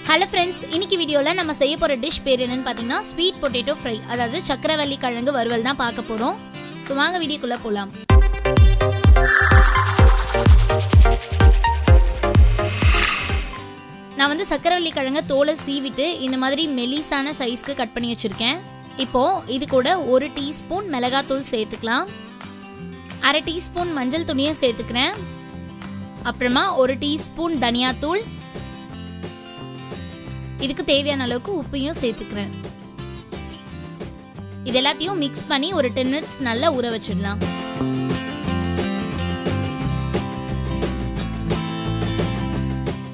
Hello friends, இன்னைக்கு வீடியோவில் நம்ம செய்ய போகிற டிஷ் பேர் என்னன்னு பார்த்தீங்கன்னா ஸ்வீட் பொட்டேட்டோ ஃப்ரை, அதாவது சக்கரவள்ளி கிழங்கு வறுவல் தான் பார்க்க போகிறோம். ஸோ வாங்க வீடியோக்குள்ளே போகலாம். நான் வந்து சக்கரவள்ளி கிழங்க தோலை சீவிட்டு இந்த மாதிரி மெலிசான சைஸ்க்கு கட் பண்ணி வச்சுருக்கேன். இப்போது இது கூட 1 டீஸ்பூன் மிளகாத்தூள் சேர்த்துக்கலாம். 1/2 டீஸ்பூன் மஞ்சள் தூளியும் சேர்த்துக்கிறேன். அப்புறமா 1 டீஸ்பூன் தனியாத்தூள், இதுக்கு தேவையான அளவுக்கு உப்பையும் சேர்த்துக்கிறேன். இது எல்லாத்தையும் மிக்ஸ் பண்ணி ஒரு 10 மினிட்ஸ் நல்லா ஊற வச்சிடலாம்.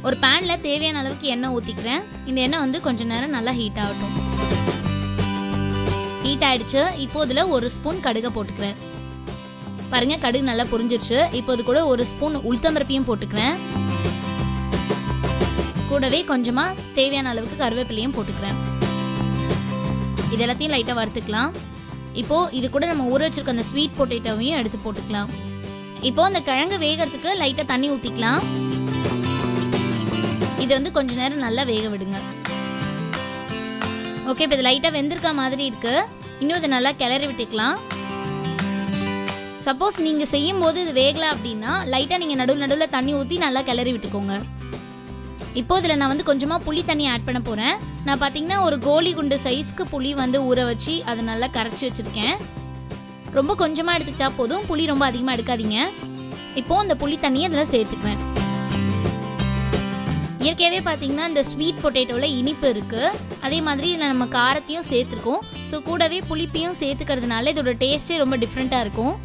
ஒரு பேன்ல தேவையான அளவுக்கு எண்ணெய் ஊற்றிக்கிறேன். இந்த எண்ணெய் வந்து கொஞ்ச நேரம் நல்லா ஹீட் ஆகட்டும். ஹீட் ஆயிடுச்சு. இப்போ இதில் 1 ஸ்பூன் கடுகை போட்டுக்கிறேன். பாருங்க, கடுகு நல்லா பொரிஞ்சிருச்சு. இப்போ இது கூட 1 ஸ்பூன் உளுத்தம்பருப்பையும் போட்டுக்கிறேன். கூடவே கொஞ்சமாக தேவையான அளவுக்கு கருவேப்பிலையும் போட்டுக்கிறேன். இது எல்லாத்தையும் லைட்டாக வறுத்துக்கலாம். இப்போது இது கூட நம்ம ஊற வச்சிருக்க அந்த ஸ்வீட் பொட்டேட்டோவையும் எடுத்து போட்டுக்கலாம். இப்போது அந்த கிழங்கு வேகிறதுக்கு லைட்டாக தண்ணி ஊற்றிக்கலாம். இதை வந்து கொஞ்ச நேரம் நல்லா வேக விடுங்க. ஓகே, இப்போ இது லைட்டாக வெந்திருக்க மாதிரி இருக்குது. இன்னும் இதை நல்லா கிளறி விட்டுக்கலாம். சப்போஸ் நீங்கள் செய்யும் போது இது வேகலை அப்படின்னா லைட்டாக நீங்கள் நடுவில் தண்ணி ஊற்றி நல்லா கிளறி விட்டுக்கோங்க. இப்போ இதில் நான் வந்து கொஞ்சமாக புளி தண்ணி ஆட் பண்ண போகிறேன். நான் பார்த்தீங்கன்னா ஒரு கோலி குண்டு சைஸ்க்கு புளி வந்து ஊற வச்சு அதை நல்லா கரைச்சி வச்சுருக்கேன். ரொம்ப கொஞ்சமாக எடுத்துக்கிட்டா போதும், புளி ரொம்ப அதிகமாக எடுக்காதீங்க. இப்போது அந்த புளி தண்ணியை அதில் சேர்த்துக்கிறேன். இயற்கையாகவே பார்த்தீங்கன்னா இந்த ஸ்வீட் பொட்டேட்டோவில் இனிப்பு இருக்குது. அதே மாதிரி இதில் நம்ம காரத்தையும் சேர்த்துருக்கோம். ஸோ கூடவே புளிப்பையும் சேர்த்துக்கிறதுனால இதோட டேஸ்ட்டே ரொம்ப டிஃப்ரெண்ட்டாக இருக்கும்.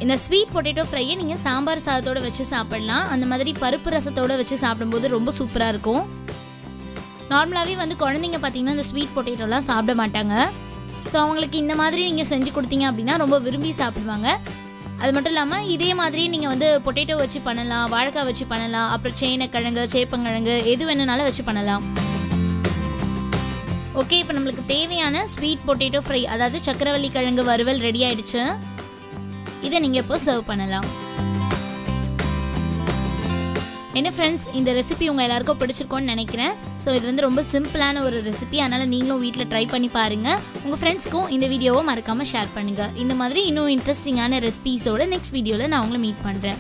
இந்த ஸ்வீட் பொட்டேட்டோ ஃப்ரையை நீங்கள் சாம்பார் சாதத்தோடு வச்சு சாப்பிடலாம். அந்த மாதிரி பருப்பு ரசத்தோடு வச்சு சாப்பிடும்போது ரொம்ப சூப்பராக இருக்கும். நார்மலாகவே வந்து குழந்தைங்க பார்த்தீங்கன்னா இந்த ஸ்வீட் பொட்டேட்டோலாம் சாப்பிட மாட்டாங்க. ஸோ அவங்களுக்கு இந்த மாதிரி நீங்கள் செஞ்சு கொடுத்தீங்க அப்படின்னா ரொம்ப விரும்பி சாப்பிடுவாங்க. அது மட்டும் இல்லாமல் இதே மாதிரி நீங்கள் வந்து பொட்டேட்டோ வச்சு பண்ணலாம், வாழைக்காய் வச்சு பண்ணலாம், அப்புறம் சேனக்கிழங்கு, சேப்பங்கிழங்கு எது வேணுனாலும் வச்சு பண்ணலாம். ஓகே, இப்போ நம்மளுக்கு தேவையான ஸ்வீட் பொட்டேட்டோ ஃப்ரை, அதாவது சக்கரவள்ளி கிழங்கு வறுவல் ரெடி ஆயிடுச்சு. இதை நீங்கள் இப்போ சர்வ் பண்ணலாம். என்ன ஃப்ரெண்ட்ஸ், இந்த ரெசிபி உங்கள் எல்லாருக்கும் பிடிச்சிருக்கோன்னு நினைக்கிறேன். ஸோ இது வந்து ரொம்ப சிம்பிளான ஒரு ரெசிபி. அதனால் நீங்களும் வீட்டில் ட்ரை பண்ணி பாருங்கள். உங்கள் ஃப்ரெண்ட்ஸ்க்கும் இந்த வீடியோவை மறக்காமல் ஷேர் பண்ணுங்கள். இந்த மாதிரி இன்னும் இன்ட்ரெஸ்டிங்கான ரெசிபீஸோட நெக்ஸ்ட் வீடியோவில் நான் உங்களை மீட் பண்ணுறேன்.